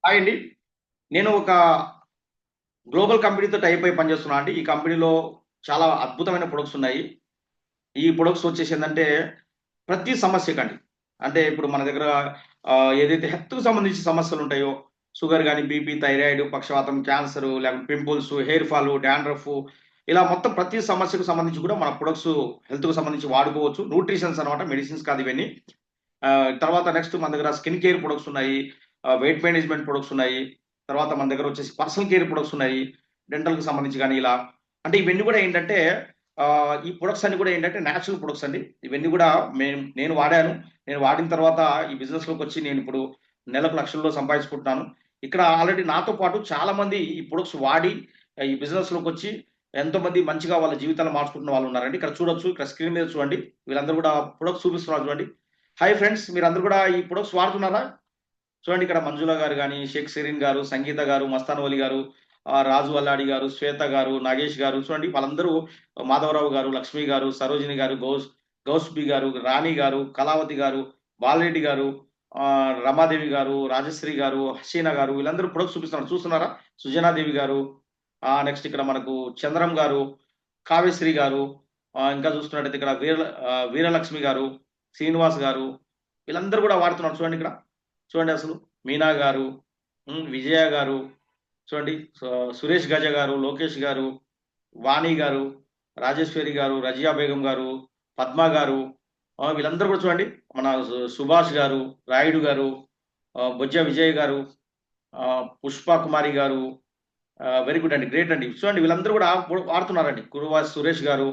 Hi అండి. నేను ఒక గ్లోబల్ కంపెనీతో టై అయి పనిచేస్తున్నా అండి. ఈ కంపెనీలో చాలా అద్భుతమైన ప్రొడక్ట్స్ ఉన్నాయి. ఈ ప్రొడక్ట్స్ వచ్చేసిందంటే ప్రతి సమస్యకండి. అంటే ఇప్పుడు మన దగ్గర ఏదైతే హెల్త్‌కి సంబంధించిన సమస్యలుంటాయో షుగర్ గాని, బీపీ, థైరాయిడ్, పక్షవాతం, క్యాన్సరు, లేకపోతే పింపుల్స్, హెయిర్ ఫాలు, డాండ్రఫ్ ఇలా మొత్తం ప్రతి సమస్యకు సంబంధించి కూడా మన ప్రొడక్ట్స్ హెల్త్‌కి సంబంధించి వాడుకోవచ్చు. న్యూట్రిషన్స్ అన్నమాట. మెడిసిన్స్ కాదు ఇవన్నీ. తర్వాత నెక్స్ట్ మన దగ్గర స్కిన్ కేర్ ప్రొడక్ట్స్ ఉన్నాయి. వెయిట్ మేనేజ్‌మెంట్ ప్రొడక్ట్స్ ఉన్నాయి. తర్వాత మన దగ్గర వచ్చేసి పర్సనల్ కేర్ ప్రొడక్ట్స్ ఉన్నాయి. డెంటల్‌కి సంబంధించి గాని ఇలా. అంటే ఇవన్నీ కూడా ఏంటంటే ఈ ప్రొడక్ట్స్ అన్నీ కూడా ఏంటంటే నేచురల్ ప్రొడక్ట్స్ అండి. ఇవన్నీ కూడా నేను వాడాను. నేను వాడిన తర్వాత ఈ బిజినెస్‌లోకొచ్చి నేనిప్పుడు నెలకు లక్షల్లో సంపాదించుకుంటున్నాను. ఇక్కడ ఆల్రెడీ నాతో పాటు చాలామంది ఈ ప్రొడక్ట్స్ వాడి ఈ బిజినెస్‌లోకొచ్చి ఎంతోమంది మంచిగా వాళ్ళ జీవితాలు మార్చుకుంటున్న వాళ్ళున్నారండి. ఇక్కడ చూడొచ్చు. ఇక్కడ స్క్రీన్ మీద చూడండి. వీళ్ళందరూ కూడా ప్రొడక్ట్స్ చూపిస్తున్నారు చూడండి. హాయ్ ఫ్రెండ్స్, మీరందరూ కూడా ఈ ప్రొడక్ట్స్ వాడుతున్నారా? చూడండి ఇక్కడ మంజుల గారు గాని, షేక్ సెరీన్ గారు, సంగీత గారు, మస్తాన్ వలి గారు, రాజు అల్లాడి గారు, శ్వేత గారు, నాగేష్ గారు చూడండి వాళ్ళందరూ మాధవరావు గారు, లక్ష్మి గారు, సరోజిని గారు, గౌస్‌బి గారు, రాణి గారు, కళావతి గారు, బాలరెడ్డి గారు, రమాదేవి గారు, రాజశ్రీ గారు, హసీనా గారు వీళ్ళందరూ ప్రొడక్ట్స్ చూపిస్తున్నారు. చూస్తున్నారా? సుజనాదేవి గారు, నెక్స్ట్ ఇక్కడ మనకు చంద్రం గారు, కావ్యశ్రీ గారు, ఇంకా చూస్తున్నట్టయితే ఇక్కడ వీరలక్ష్మి గారు, శ్రీనివాస్ గారు వీళ్ళందరూ కూడా వాడుతున్నారు చూడండి ఇక్కడ. చూడండి అసలు మీనా గారు, విజయ గారు, చూడండి సురేష్ గజ గారు, లోకేష్ గారు, వాణి గారు, రాజేశ్వరి గారు, రజియా బేగం గారు, పద్మ గారు, వీళ్ళందరూ కూడా చూడండి. మన సుభాష్ గారు, రాయుడు గారు, బొజ్జ విజయ్ గారు, పుష్ప కుమారి గారు, వెరీ గుడ్ అండి. గ్రేట్ అండి. చూడండి వీళ్ళందరూ కూడా వాడుతున్నారండి. కురువా సురేష్ గారు,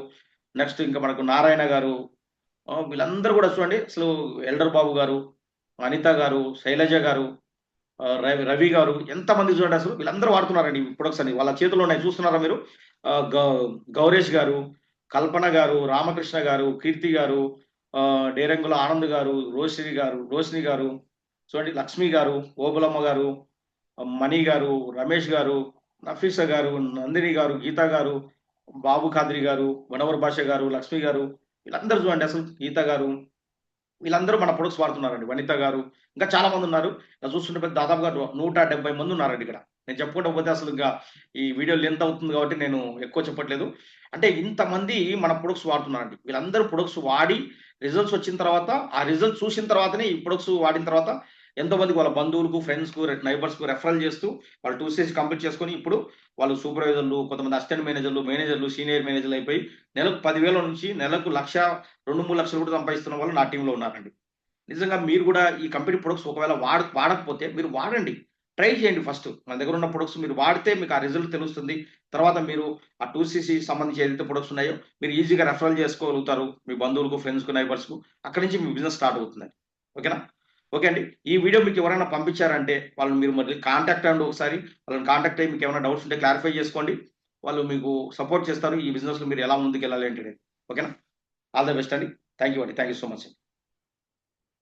నెక్స్ట్ ఇంకా మనకు నారాయణ గారు, వీళ్ళందరూ కూడా చూడండి అసలు ఎల్డర్ బాబు గారు, అనిత గారు, శైలజ గారు, రవి గారు ఎంతమంది చూడండి అసలు వీళ్ళందరూ వాడుతున్నారండి ఈ ప్రొడక్ట్స్ అన్ని. వాళ్ళ చేతుల్లో ఉన్నాయి చూస్తున్నారా మీరు? గౌరేష్ గారు, కల్పన గారు, రామకృష్ణ గారు, కీర్తి గారు, డేరంగుల ఆనంద్ గారు, రోషిని గారు, చూడండి లక్ష్మి గారు, ఓబులమ్మ గారు, మణి గారు, రమేష్ గారు, నఫీసా గారు, నందిని గారు, గీత గారు, బాబు ఖాద్రి గారు, వనవర్ భాష గారు, లక్ష్మి గారు వీళ్ళందరూ చూడండి అసలు గీత గారు వీళ్ళందరూ మన ప్రొడక్ట్స్ వాడుతున్నారండి. వనిత గారు, ఇంకా చాలా మందున్నారు. ఇలా చూస్తుంటే పెద్ద దాదాపుగా 170 మందున్నారండి ఇక్కడ. నేను చెప్పుకుంటూ పోతే అసలు ఇంకా ఈ వీడియో లెంత్ అవుతుంది కాబట్టి నేను ఎక్కువ చెప్పట్లేదు. అంటే ఇంతమంది మన ప్రొడక్ట్స్ వాడుతున్నారండి. వీళ్ళందరూ ప్రొడక్ట్స్ వాడి రిజల్ట్స్ వచ్చిన తర్వాత, ఆ రిజల్ట్స్ చూసిన తర్వాతనే ఈ ప్రొడక్ట్స్ వాడిన తర్వాత ఎంతోమందికి వాళ్ళ బంధువులకు, ఫ్రెండ్స్‌కు, నైబర్స్‌కు రెఫరల్ చేస్తూ వాళ్ళు 2 స్టేజ్ కంప్లీట్ చేసుకొని ఇప్పుడు వాళ్ళు సూపర్వైజర్‌లు, కొంతమంది అసిస్టెంట్ మేనేజర్‌లు, సీనియర్ మేనేజర్‌లు అయిపోయి నెలకు 10,000 నుంచి నెలకు 1,00,000 2, 3 లక్షలు కూడా సంపాదిస్తున్న వాళ్ళు నా టీమ్‌లో ఉన్నారండి. నిజంగా మీరు కూడా ఈ కంపెనీ ప్రొడక్ట్స్ ఒకవేళ వాడకపోతే మీరు వాడండి. ట్రై చేయండి ఫస్ట్. మన దగ్గర ఉన్న ప్రొడక్ట్స్ మీరు వాడితే మీకు ఆ రిజల్ట్ తెలుస్తుంది. తర్వాత మీరు ఆ 2 సంబంధించి ఏదైతే ప్రొడక్ట్స్ ఉన్నాయో మీరు ఈజీగా రెఫరల్ చేసుకోగలుగుతారు. మీ బంధువులకు, ఫ్రెండ్స్‌కు, నైబర్స్‌కు. అక్కడి నుంచి మీ బిజినెస్ స్టార్ట్ అవుతుందండి. ఓకేనా? ఓకే అండి. ఈ వీడియో మీకు ఎవరైనా పంపించారంటే వాళ్ళని మీరు మళ్ళీ కాంటాక్ట్ అవ్వండి ఒకసారి. వాళ్ళని కాంటాక్ట్ అయ్యి మీకు ఏమైనా డౌట్స్ ఉంటే క్లారిఫై చేసుకోండి. వాళ్ళు మీకు సపోర్ట్ చేస్తారు. ఈ బిజినెస్‌లో మీరు ఎలా ముందుకెళ్ళాలి ఏంటి అనేది. ఓకేనా? ఆల్ ద బెస్ట్ అండి. థాంక్ యూ అండి. Thank you so much.